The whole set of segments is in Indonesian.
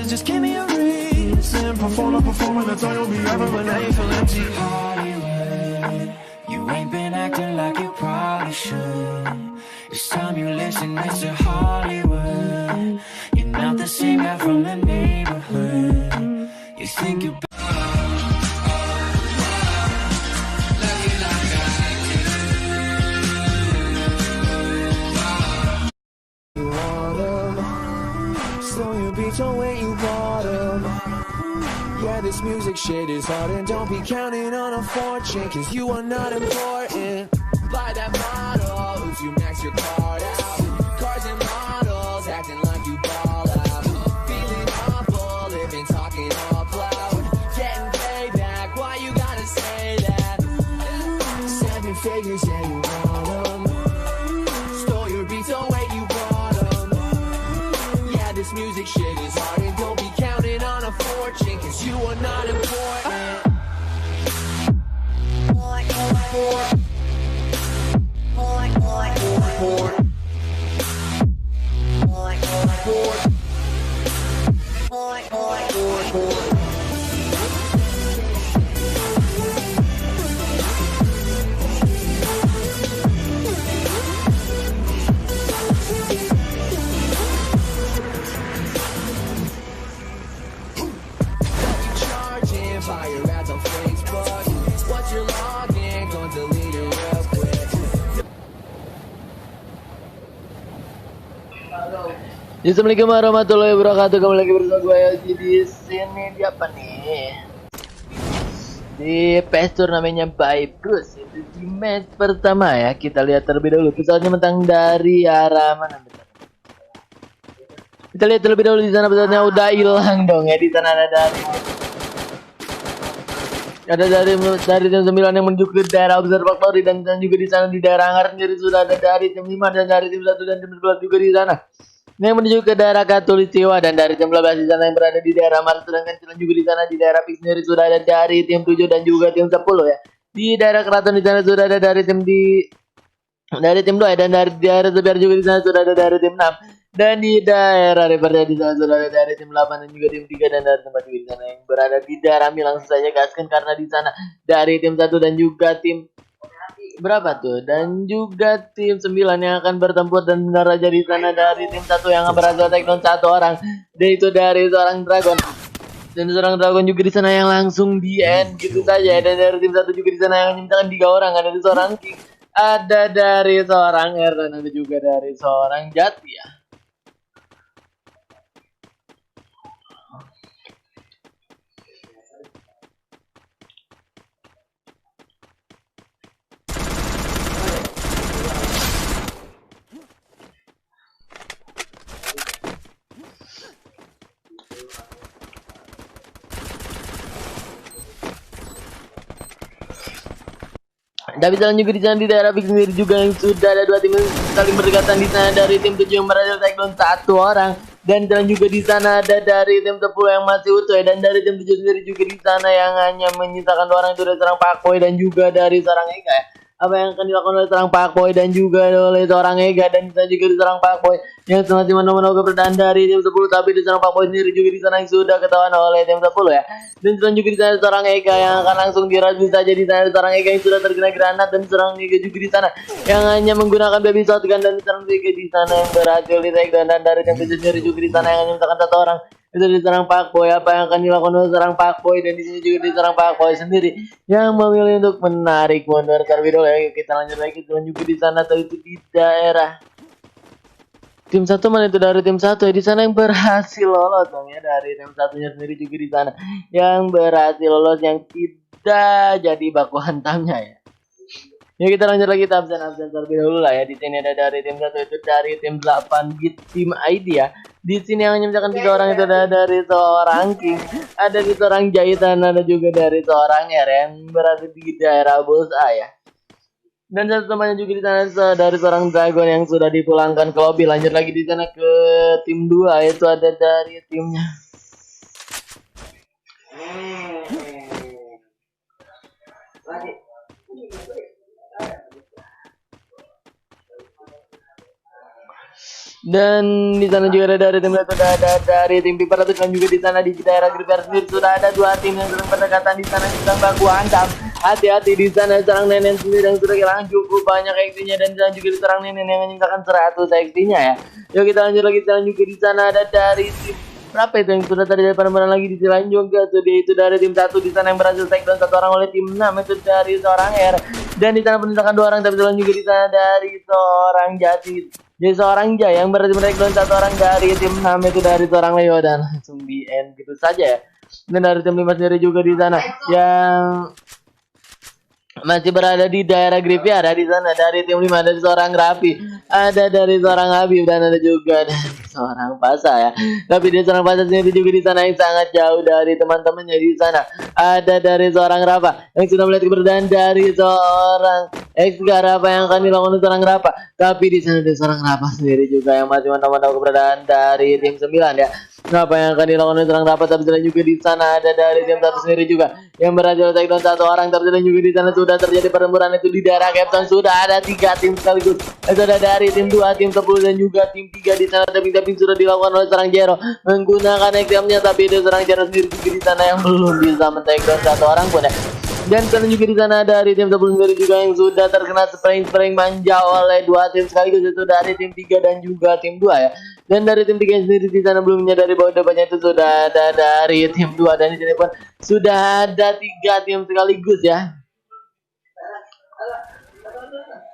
Just give me a reason. Perform, that's all you'll be ever when I feel empty. Hollywood, you ain't been acting like you probably should. It's time you listen, Mr. Hollywood. You're not the same guy from the neighborhood. You think you so you beat your way, you bottom. Yeah, this music shit is hard, and don't be counting on a fortune, cause you are not important. Buy that model, if you max your card out. Cars and models, acting like you ball out. Feeling awful, living, talking all loud. Getting payback, why you gotta say that? 7 figures, yeah, you want them. Stole your beats away, you bought them. Yeah, this music shit is hard, and don't be counting on a fortune, cause you are not important. Charging fire ads on Facebook. What's your login? Gonna delete it real quick. Assalamualaikum warahmatullahi wabarakatuh. Kembali lagi bersama gue Yoji di sini. Di apa nih? Di PES turnamennya Baik Bros. Itu di match pertama ya. Kita lihat terlebih dahulu pesawatnya mentang dari arah mana? Kita lihat terlebih dahulu di sana pesawatnya udah hilang dong ya. Di sana ada dari tim 9 yang menuju ke daerah observatory, dan juga di sana di daerah hangar sendiri sudah ada dari tim 5 dan dari tim 1 dan tim 11 juga di sana yang menuju ke daerah Katulistiwa, dan dari tim 12 di sana yang berada di daerah Mars, sedangkan juga di sana di daerah Pik sendiri sudah ada dari tim 7 dan juga tim 10 ya. Di daerah Keraton di sana sudah ada dari tim 2 ya, dan dari daerah Sebiar juga di sana sudah ada dari tim 6. Dan di daerah Reperda di sana sudah ada dari tim 8 dan juga tim 3, dan dari tempat juga di sana yang berada di daerah Mil, langsung saja gaskan karena di sana dari tim 1 dan juga tim berapa tuh, dan juga tim 9 yang akan bertempur, dan benar aja di sana dari tim 1 yang akan berhasil take down 1 orang, dan itu dari seorang Dragon, dan seorang Dragon juga di sana yang langsung di end gitu saja, dan dari tim 1 juga di sana yang menyimpan 3 orang, ada dari seorang King, ada dari seorang R, dan ada juga dari seorang Jati ya. Tapi jalan juga di sana di daerah Big sendiri juga yang sudah ada 2 tim saling berdekatan di sana, dari tim 7 yang berhasil take down 1 orang, dan jalan juga di sana ada dari tim 10 yang masih utuh ya, dan dari tim 7 sendiri juga di sana yang hanya menyisakan 2 orang, itu dari seorang Pak Boy dan juga dari seorang Ega ya. Apa yang akan dilakukan oleh seorang Pak Boy dan juga oleh seorang Ega, dan bisa juga di seorang Pak Boy yang masih menunggu keberadaan dari tim 10, tapi di seorang Pak Boy sendiri juga di sana yang sudah ketahuan oleh tim 10 ya. Dan selanjutnya di sana seorang Ega yang akan langsung diraju saja, di sana seorang Ega yang sudah terkena granat, dan seorang Ega juga di sana yang hanya menggunakan baby shotgun, dan seorang Ega di sana yang berhasil di take down, dan dari tim 7 sendiri juga di sana yang hanya menyisakan 1 orang, itu di serang Pak Boy. Apa yang akan dilakukan oleh serang Pak Boy, dan di sini juga di serang Pak Boy sendiri yang memilih untuk menarik mundur terlebih dahulu ya. Kita lanjut lagi, dan juga di sana itu di daerah tim 1, mana itu dari tim 1 ya, di sana yang berhasil lolos dong ya, dari tim 1-nya sendiri juga di sana yang berhasil lolos, yang tidak jadi baku hantamnya ya. Ya kita lanjut lagi, kita absen terlebih dahulu lah ya. Di sini ada dari tim 1 itu dari tim 8 Git tim ID ya. Di sini yang menyebutkan 3 orang itu ada dari seorang King, ada dari seorang Jahitan, ada juga dari seorang R yang berada di daerah Bosa ya. Dan satu temannya juga di sana dari seorang Dragon yang sudah dipulangkan ke lobby. Lanjut lagi di sana ke tim 2, itu ada dari timnya Dan di sana juga ada dari tim sudah ada dari tim Piper dan juga di sana di daerah Gripper sendiri sudah ada dua tim yang sedang berdekatan di sana sedang baku hantam. Hati-hati di sana serang Nenen sendiri yang sudah kehilangan cukup banyak XP-nya dan di sana juga diserang Nenen yang menyisakan 100 XP-nya ya. Yuk kita lanjut lagi dan juga di sana ada dari tim berapa itu yang sudah terjadi perempuan lagi di sisi lain juga tuh dia itu dari tim 1 di sana yang berhasil take down 1 orang oleh tim 6 itu dari seorang R dan di sana penindakan 2 orang tapi juga di sana dari seorang Jati. Jadi seorang Jaya yang berhasil merekdown 1 orang dari tim 6 itu dari seorang Leo dan langsung di end gitu saja ya. Dan dari tim 5 sendiri juga di sana yang masih berada di daerah Graveyard ada di sana dari tim 5 ada seorang Raffi, ada dari seorang Habib dan ada juga dari seorang Pasa ya. Tapi di seorang Pasa sendiri juga di sana yang sangat jauh dari teman-temannya di sana. Ada dari seorang Rafa yang sudah melihat keberadaan dari seorang Rafa yang akan dilakukan oleh seorang Rafa. Tapi di sana ada seorang Rafa sendiri juga yang masih mantau-mantau keberadaan dari tim 9 ya. Apa yang akan dilakukan oleh seorang Rafa tapi juga di sana ada dari tim 1 sendiri juga yang berhasil take down 1 orang tapi juga di sana sudah terjadi pertempuran itu di daerah Captain sudah ada 3 tim sekaligus. Itu ada dari tim 2, tim 10 dan juga tim 3 di sana tapi sudah dilakukan oleh seorang Jero menggunakan XM-nya tapi ada seorang Jero sendiri juga di sana yang belum bisa men-take down 1 orang pun ya. Dan sekarang juga di sana dari tim 10 sendiri juga yang sudah terkena spraying manja oleh 2 tim sekaligus itu dari tim 3 dan juga tim 2 ya. Dan dari tim 3 sendiri di sana belum menyadari bahwa depannya itu sudah ada dari tim 2 dan di sini pun sudah ada 3 tim sekaligus ya.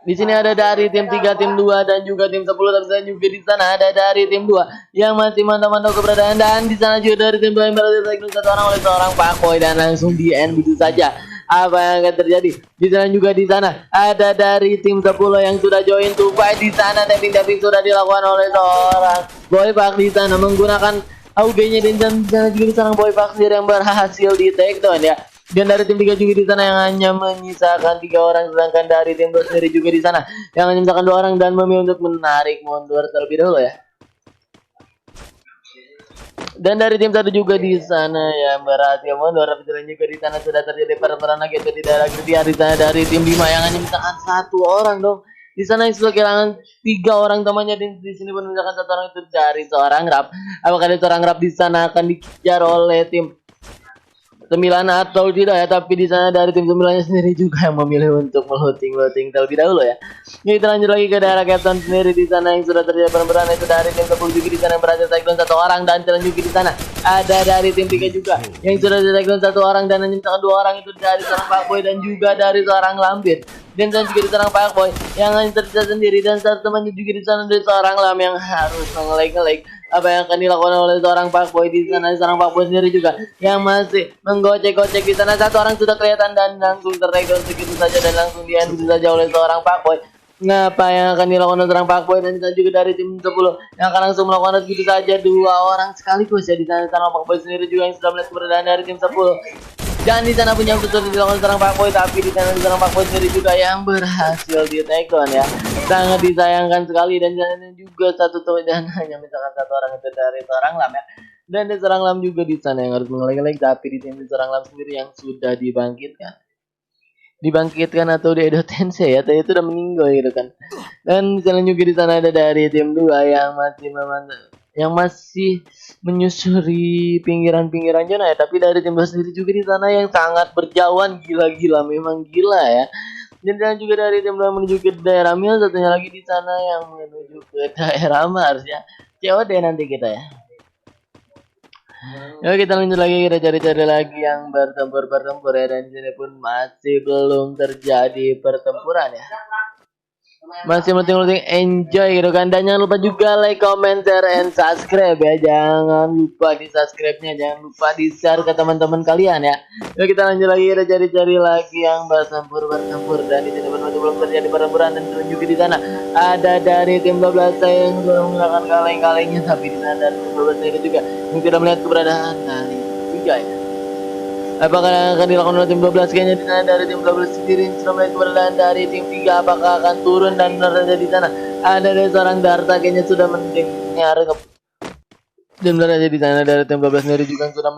Di sini ada dari tim 3, tim 2 dan juga tim 10 dan juga di sana ada dari tim 2 yang masih mantau-mantau keberadaan dan di sana juga dari tim 2 yang berhasil take down 1 orang oleh seorang Pakboy dan langsung di end begitu saja. Apa yang akan terjadi? Di sana juga di sana ada dari tim 10 yang sudah join to fight di sana tapping sudah dilakukan oleh seorang Boy Park di sana menggunakan AUG-nya dan di sana juga seorang Boy Park sendiri yang berhasil di take down ya. Dan dari tim 3 juga di sana yang hanya menyisakan 3 orang sedangkan dari tim 2 sendiri juga di sana yang hanya menyisakan 2 orang dan memilih untuk menarik mundur terlebih dahulu ya. Dan dari tim 1 juga di sana yang berhasil mundur tapi juga di sana sudah terjadi pertempuran lagi di daerah Graveyard di sana dari tim 5 yang hanya menyisakan 1 orang dong. Di sana yang sudah kehilangan 3 orang temannya di sini pun menyisakan 1 orang itu dari seorang Rap. Apakah dari seorang Rap di sana akan dikejar oleh tim 9 atau tidak ya, tapi di sana dari tim 9-nya sendiri juga yang memilih untuk melooting terlebih dahulu ya. Jadi kita lanjut lagi ke daerah Captain sendiri di sana yang sudah terjadi pertempuran itu dari tim 10 juga di sana yang berhasil take down 1 orang dan kita juga di sana ada dari tim 3 juga yang sudah take down 1 orang dan hanya 2 orang itu dari seorang Pakboy dan juga dari seorang Lampir. Dan sana juga di seorang Pakboy yang hanya tersisa sendiri dan satu temannya juga di sana dari seorang Lam yang harus nge-lag. Apa yang akan dilakukan oleh seorang Pakboy di sana seorang Pakboy sendiri juga yang masih menggocek di sana 1 orang sudah kelihatan dan langsung ter-take down segitu saja dan langsung di-end begitu saja oleh seorang Pakboy. Ngapa yang akan dilakukan oleh seorang Pakboy dan kita juga dari tim 10 yang akan langsung melakukan segitu saja 2 orang sekaligus ya di sana seorang Pakboy sendiri juga yang sudah melihat keberadaan dari tim 10. Dan di sana punya betul dilakukan seorang Pakboy tapi di sana seorang Pakboy sendiri juga yang berhasil di take down ya. Sangat disayangkan sekali dan sana juga 1 tuh dan hanya misalkan 1 orang itu dari seorang Lam ya. Dan di seorang Lam juga di sana yang harus mengelag tapi di tim seorang Lam sendiri yang sudah dibangkitkan atau di Edo Tensei ya, tadi itu udah meninggal gitu kan. Dan di sana juga di sana ada dari tim 2 yang masih menyusuri pinggiran-pinggiran zona ya, tapi dari tim 2 sendiri juga di sana yang sangat berjauhan gila-gila memang gila ya. Dan juga dari tim 2 menuju ke daerah Mil, satunya lagi di sana yang menuju ke daerah Mars ya. COD nanti kita ya. Yuk kita lanjut lagi, kita cari-cari lagi yang bertempur ya, dan di sini pun masih belum terjadi pertempuran ya. Masih penting enjoy gitu kan, dan jangan lupa juga like, comment, share, and subscribe ya. Jangan lupa di subscribe-nya, jangan lupa di share ke teman-teman kalian ya. Yuk kita lanjut lagi, kita cari-cari lagi yang bertempur dan di sini masih belum terjadi pertempuran. Dan juga di sana ada dari tim 12 yang sudah menggunakan kaleng-kalengnya, tapi di sana dari tim 12 sendiri juga yang tidak melihat keberadaan dari 3 ya. Apakah akan dilakukan oleh tim 12? Kayaknya di sana dari tim 12 sendiri sudah melihat keberadaan dari tim 3. Apakah akan turun dan berada di sana? Ada dari seorang Darta kayaknya sudah mendengar dan berada di sana dari tim 12 sendiri juga sudah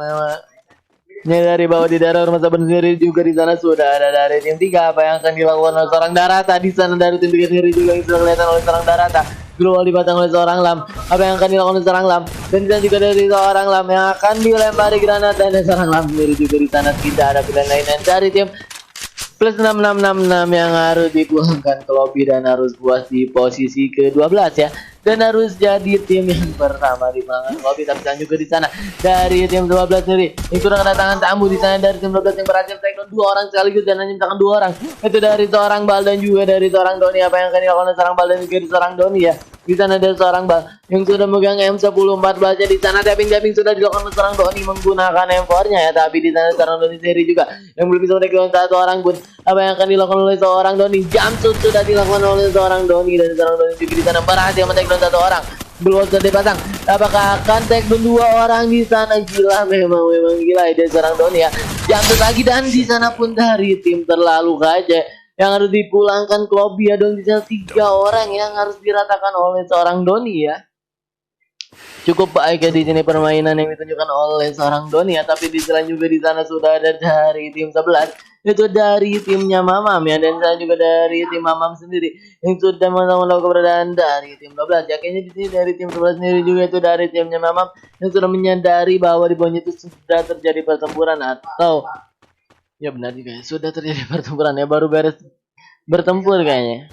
menyadari bahwa di daerah rumah Saban sendiri juga di sana sudah ada dari tim 3. Apa yang akan dilakukan oleh seorang Darata di sana dari tim 3 sendiri juga yang sudah kelihatan oleh seorang Darata. Global dipasang oleh seorang Lam. Apa yang akan dilakukan oleh seorang Lam? Dan di sana juga dari seorang Lam yang akan dilempari granat, dan ada seorang Lam sendiri juga di sana. Tidak ada pilihan lain dari tim plus 6666 yang harus dipulangkan ke lobby dan harus puas di posisi ke-12 ya. Dan harus jadi tim yang pertama di pelanggan lobby. Tapi dan juga di sana dari tim 12 sendiri itu udah kedatangan tamu di sana dari tim 12 yang berhasil take down 2 orang sekaligus dan hanya mencetakkan 2 orang. Itu dari seorang Bal dan juga dari seorang Doni. Apa yang akan dilakukan oleh seorang Bal dan juga dari seorang Doni ya. Di sana ada seorang Bal yang sudah megang M1014 nya. Di sana tapping sudah dilakukan oleh seorang Doni menggunakan M4-nya ya. Tapi di sana seorang Doni sendiri juga yang belum bisa mendekat satu orang pun. Apa yang akan dilakukan oleh seorang Doni? Jumpsuit sudah dilakukan oleh seorang Doni, dan seorang Doni juga di sana berhasil men-take down satu orang. Belum sudah dipasang. Apakah akan take down 2 orang di sana? Gila, memang gila ya seorang Doni ya. Jumpsuit lagi, dan di sana pun dari tim terlalu aja yang harus dipulangkan ke lobby ya dong. Di sana 3 orang yang harus diratakan oleh seorang Doni ya. Cukup baik ya di sini permainan yang ditunjukkan oleh seorang Doni ya. Tapi di sana juga di sana sudah ada dari tim 11, itu dari timnya Mamam ya, dan saya juga dari tim Mamam sendiri yang sudah melakukan keberadaan dari tim 12 ya. Kayaknya di sini dari tim 11 sendiri juga itu dari timnya Mamam yang sudah menyadari bahwa di bawahnya itu sudah terjadi pertempuran, atau ya benar juga ya, sudah terjadi pertempuran ya, baru beres bertempur kayaknya.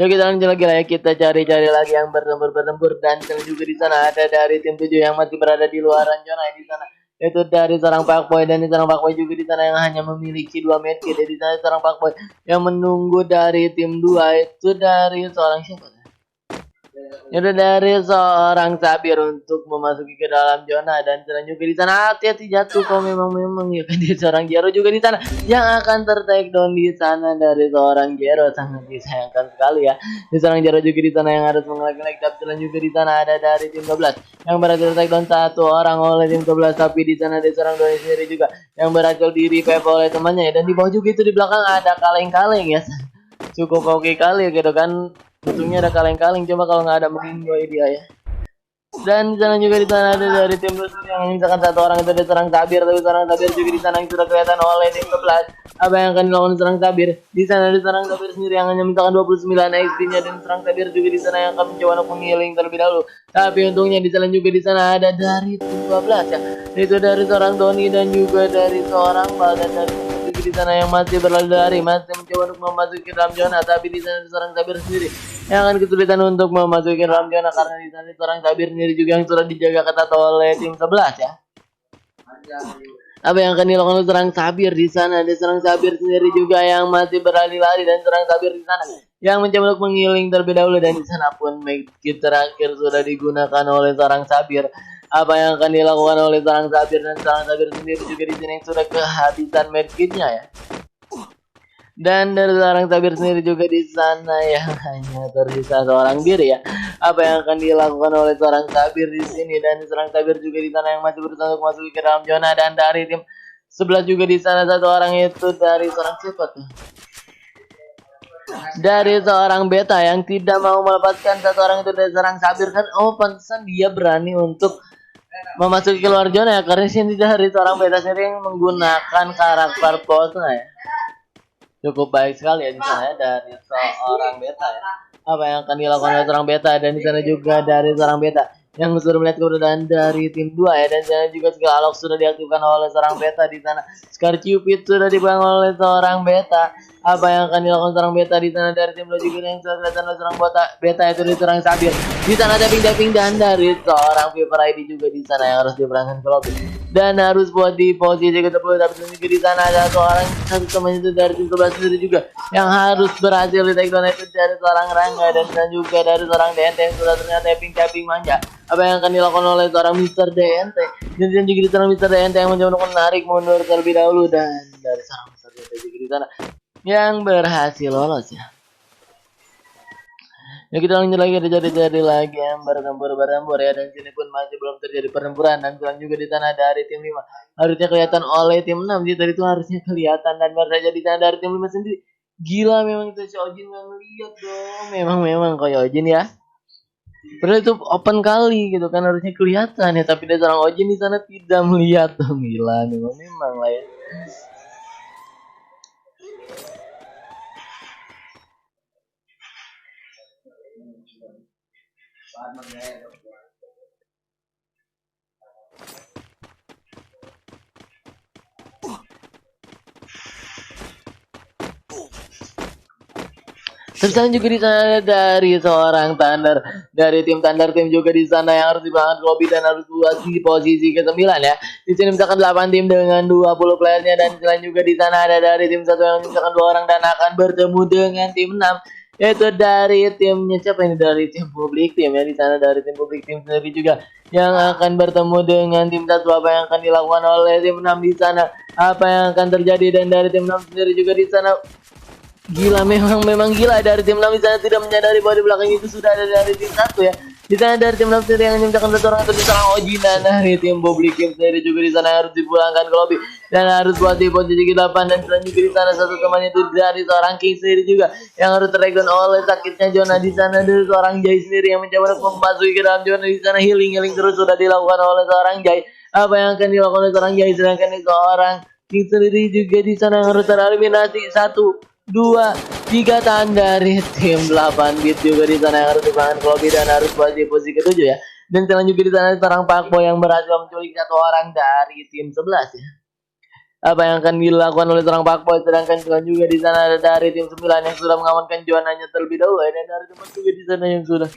Ya kita lanjut lagi lah ya, kita cari-cari lagi yang bertempur, dan juga di sana ada dari tim 7 yang masih berada di luaran zona di sana. Itu dari seorang Pakboy, dan di seorang Pakboy juga di sana yang hanya memiliki 2 medkit. Di sana seorang Pakboy yang menunggu dari tim 2 itu dari seorang siapa? Itu dari seorang Sabir untuk memasuki ke dalam zona, dan juga di sana hati-hati jatuh kalau memang ya kan. Di seorang Jero juga di sana yang akan ter-take down di sana dari seorang Jero, sangat disayangkan sekali ya. Di seorang Jero juga di sana yang harus mengelak-elak. Tapi juga di sana ada dari tim 12 yang berhasil take down 1 orang oleh tim 12. Tapi di sana ada seorang Doni sendiri juga yang berhasil di revive oleh temannya ya. Dan di bawah juga itu di belakang ada kaleng-kaleng ya. Cukup oke kali gitu kan. Untungnya ada kaleng-kaleng, coba kalau nggak ada mungkin gue dia ya. Dan di sana juga di sana ada dari tim Lusus yang misalkan 1 orang itu ada seorang Tabir, tapi seorang Tabir juga di sana yang sudah kelihatan oleh tim 11. Apa yang akan dilakukan seorang Tabir? Di sana ada seorang Tabir sendiri yang hanya misalkan 29 XP-nya, dan seorang Tabir juga di sana yang akan mencoba untuk menghealing terlebih dahulu. Tapi untungnya di sana juga di sana ada dari tim 12 ya. Itu dari seorang Doni dan juga dari seorang Bal, dan dari di sana yang masih berlari, masih mencoba untuk memasuki dalam zona. Tapi di sana seorang Tabir sendiri yang akan kesulitan untuk memasuki dalam zona, karena di sana seorang Tabir sendiri juga yang sudah dijaga ketat oleh tim 11 ya. Apa yang akan dilakukan oleh seorang Sabir di sana? Ada seorang Sabir sendiri juga yang masih berlari-lari, dan seorang Sabir di sana yang mencoba untuk menghealing terlebih dahulu, dan di sana pun medkit terakhir sudah digunakan oleh seorang Sabir. Apa yang akan dilakukan oleh seorang Sabir, dan seorang Sabir sendiri juga di sini yang sudah kehabisan medkitnya ya. Dan dari seorang Sabir sendiri juga di sana yang hanya tersisa seorang diri ya. Apa yang akan dilakukan oleh seorang Sabir di sini, dan seorang Sabir juga di sana yang masih berusaha untuk masuk ke dalam zona. Dan dari tim 11 juga di sana 1 orang itu dari seorang siapa tuh? Dari seorang Beta yang tidak mau melepaskan 1 orang itu dari seorang Sabir kan. Oh, pantesan dia berani untuk memasuki keluar zona ya, karena sini dari seorang Beta sendiri yang menggunakan karakter Posna ya. Cukup baik sekali ya di sana dari seorang Beta ya. Apa yang akan dilakukan oleh seorang Beta, dan di sana juga dari seorang Beta yang sudah melihat keberadaan dari tim 2 ya, dan sana juga skill Alok sudah diaktifkan oleh seorang Beta. Di sana Scar Cupid sudah dibangun oleh seorang Beta. Apa yang akan dilakukan seorang Beta di sana dari tim 2 juga yang sudah kelihatan oleh seorang Beta itu di seorang Sabir. Di sana tapping, dan dari seorang Fever ID juga di sana yang harus diperankan ke lobby dan harus buat di posisi ke-10. Tapi juga di sana ada satu teman itu dari tim 11 sendiri juga yang harus berhasil di take down, itu dari seorang Rangga, dan juga dari seorang DNT yang sudah ternyata tapping manja. Apa yang akan dilakukan oleh seorang Mr. DNT, dan juga di seorang Mr. DNT yang mencoba untuk menarik mundur terlebih dahulu, dan dari seorang Mr. DNT juga di sana yang berhasil lolos ya. Ya kita lanjut lagi, terjadi lagi yang bertempur ya, dan sini pun masih belum terjadi pertempuran. Dan juga di sana dari tim 5 harusnya kelihatan oleh tim 6 sih, tadi itu harusnya kelihatan, dan baru saja di sana dari tim 5 sendiri. Gila memang itu si Ojin nggak ngeliat dong, memang kayak Ojin ya. Padahal itu open kali gitu kan, harusnya kelihatan ya, tapi dari seorang Ojin di sana tidak melihat dong. Gila memang lah ya. Terus juga di sana dari seorang Thunder, dari tim Thunder, tim juga di sana yang harus dibangun lobby dan harus buat di posisi ke-9 ya. Di sini misalkan 8 tim dengan 20 playernya, dan selain juga di sana ada dari tim satu yang misalkan 2 orang dan akan bertemu dengan tim 6, yaitu dari timnya siapa ini, dari tim publik tim ya. Di sana dari tim publik tim sendiri juga yang akan bertemu dengan tim satu. Apa yang akan dilakukan oleh tim 6 di sana, apa yang akan terjadi, dan dari tim 6 sendiri juga di sana gila, memang gila dari tim 6 di sana, tidak menyadari bahwa di belakang itu sudah ada dari tim satu ya. Di sana dari tim 6 sendiri yang menyembuhkan satu orang itu diserang Oji, dan dari tim publik tim sendiri juga di sana harus dipulangkan ke lobby dan harus buat di posisi ke-8, dan juga di sana satu temannya itu dari seorang King sendiri juga yang harus terregon oleh sakitnya Jonah. Di sana dari seorang Jai sendiri yang mencoba untuk memasuki ke dalam Jonah. Di sana healing terus sudah dilakukan oleh seorang Jai. Apa yang akan dilakukan oleh seorang Jai, sedangkan seorang King sendiri juga di sana yang harus tereliminasi 1, 2, 3 tahan dari tim 8 bit juga di sana yang harus dibangun lobby dan harus buat di posisi ke-7 ya. Dan selanjutnya juga di sana seorang Pakboy yang berhasil menculik satu orang dari tim 11 ya. Apa yang akan dilakukan oleh seorang Pakboy, sedangkan juga di sana ada dari tim 9 yang sudah mengamankan Jonanya terlebih dahulu ya. Dan dari tim 4 juga di sana yang sudah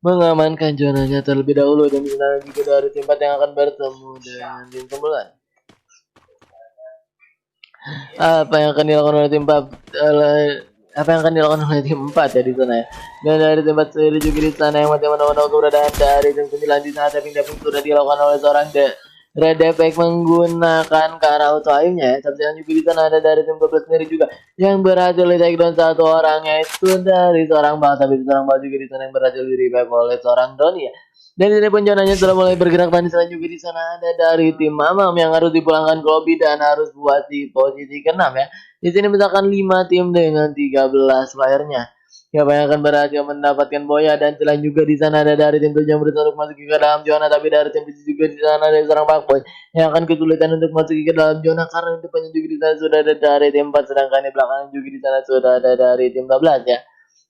mengamankan Jonanya terlebih dahulu, dan di sana juga dari tim 4 yang akan bertemu dengan tim 9. Apa yang akan dilakukan oleh tim 4, apa yang akan dilakukan oleh tim 4 ya di sana ya. Dan dari tim 4 sendiri juga di sana yang masih menunggu keberadaan dari tim 9 di sana, tapping sudah dilakukan oleh seorang Red Effect menggunakan cara auto aimnya ya. Tapi juga di sana ada dari tim 12 sendiri juga yang berhasil di take down satu orang, yaitu dari seorang Bang. Tapi seorang Bang juga di sana yang berhasil di revive oleh seorang Doni ya. Dan ini pun Jonanya sudah mulai bergerak, dan selanjutnya juga di sana ada dari tim Mamam yang harus dipulangkan ke lobby dan harus buat di posisi ke-6 ya. Di sini misalkan 5 tim dengan 13 playernya. Siapa yang akan berhasil mendapatkan Boya, dan selanjutnya juga di sana ada dari tim 7 yang berusaha untuk masuk ke dalam zona, tapi dari tim 7 juga di sana ada seorang Pakboy yang akan kesulitan untuk masuk ke dalam zona karena di depannya juga di sana sudah ada dari tim 4, sedangkan di belakang juga di sana sudah ada dari tim 12 ya.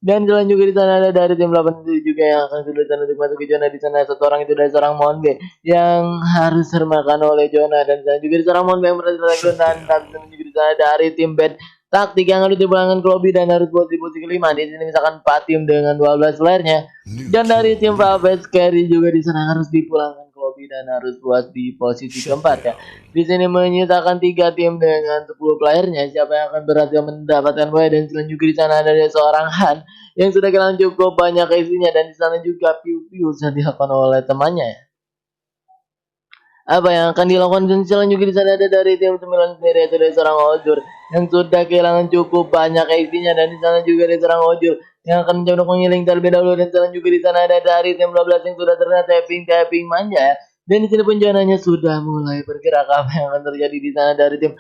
Dan jalan juga di sana ada dari tim 8 juga yang akan kesulitan untuk masuk ke zona. Di sana satu orang itu dari seorang Monbe yang harus termakan oleh zona, dan juga di seorang Monbe yang berhasil tackle, dan juga di sana dari tim Bad Taktik yang harus dipulangkan ke lobby dan harus buat di posisi ke-5. Di sini misalkan 4 tim dengan 12 playernya, dan dari tim Valves Carry juga di sana harus dipulangkan ke lobby dan harus buat di posisi ke-4 ya. Di sini menyisakan 3 tim dengan 10 playernya. Siapa yang akan berhasil mendapatkan poin, dan selanjutnya juga di sana ada seorang Han yang sudah kehilangan cukup banyak isinya, dan di sana juga piu-piu sudah dilakukan oleh temannya ya. Apa yang akan dilakukan, dan selanjutnya juga di sana ada dari tim 9 sendiri, yaitu dari seorang Ojur yang sudah kehilangan cukup banyak isinya, dan di sana juga ada seorang Ojur yang akan mencoba menggiling terlebih dahulu, dan selanjutnya juga di sana ada dari tim 12 yang sudah terkena tapping manja ya. Dan di sini pun zonanya sudah mulai bergerak. Apa yang akan terjadi di sana dari tim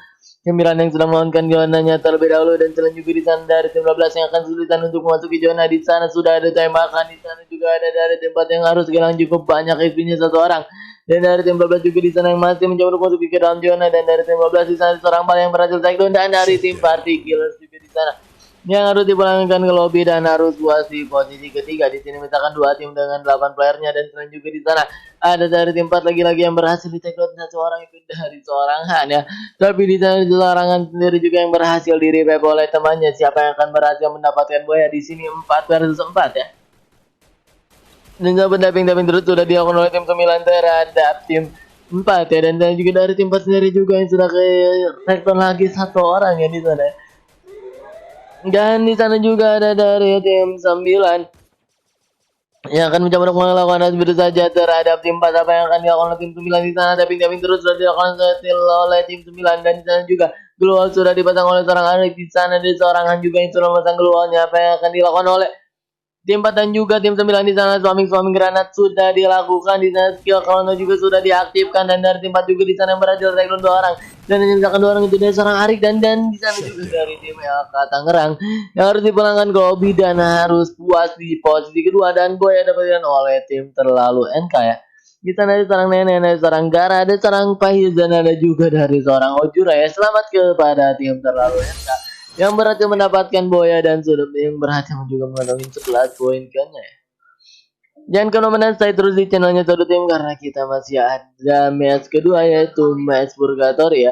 9 yang sudah melawankan zonanya terlebih dahulu, dan selanjutnya juga di sana dari tim 12 yang akan kesulitan untuk memasuki zona. Di sana sudah ada tembakan, di sana juga ada dari tim 4 yang harus kehilangan cukup banyak isinya satu orang. Dan dari tim 12 juga di sana yang masih mencoba untuk masuk ke dalam zona, dan dari tim 12 di sana seorang Bal yang berhasil takedown, dan dari tim Party Killers juga di sana yang harus dipulangkan ke lobby dan harus buat di posisi ke-3. Di sini misalkan 2 tim dengan 8 playernya, dan selanjutnya juga di sana ada dari tim 4 lagi yang berhasil di takedown satu orang, itu dari seorang Han ya. Tapi di sana seorang Han sendiri juga yang berhasil di revive oleh temannya. Siapa yang akan berhasil mendapatkan Boya di sini 4 versus 4 ya. Dan sahabat tapping terus sudah dilakukan oleh tim 9 terhadap tim 4 ya. Dan juga dari tim 4 sendiri juga yang sudah ke rekton lagi satu orang ya di sana. Dan di sana juga ada dari tim 9 yang akan mencoba untuk melakukan hasil saja terhadap tim 4. Apa yang akan dilakukan oleh tim 9 di sana, tapping terus sudah dilakukan oleh tim 9, dan di sana juga global sudah dipasang oleh seorang Arik. Di sana ada seorang Han juga yang sudah memasang globalnya. Apa yang akan dilakukan oleh tim 4 dan juga tim 9 di sana, swarming granat sudah dilakukan. Di sana skill counter juga sudah diaktifkan, dan dari tim 4 juga di sana yang berhasil tackle 2 orang, dan yang misalkan 2 orang itu dari seorang Arik, dan di sana juga dari tim LK Tangerang yang harus dipulangkan ke lobby dan harus puas di posisi kedua, dan Boy dapatkan oleh tim terlalu NK ya. Di sana ada seorang Nenek, ada seorang Gara, ada seorang Pahir, dan ada juga dari seorang Ojura ya. Selamat kepada tim terlalu NK yang berhasil mendapatkan Boya, dan sudah yang berhasil juga mengantongi 11 poin kan ya. Jangan kemana-mana, stay terus di channelnya Todo Tim karena kita masih ada match kedua yaitu match Purgatory ya.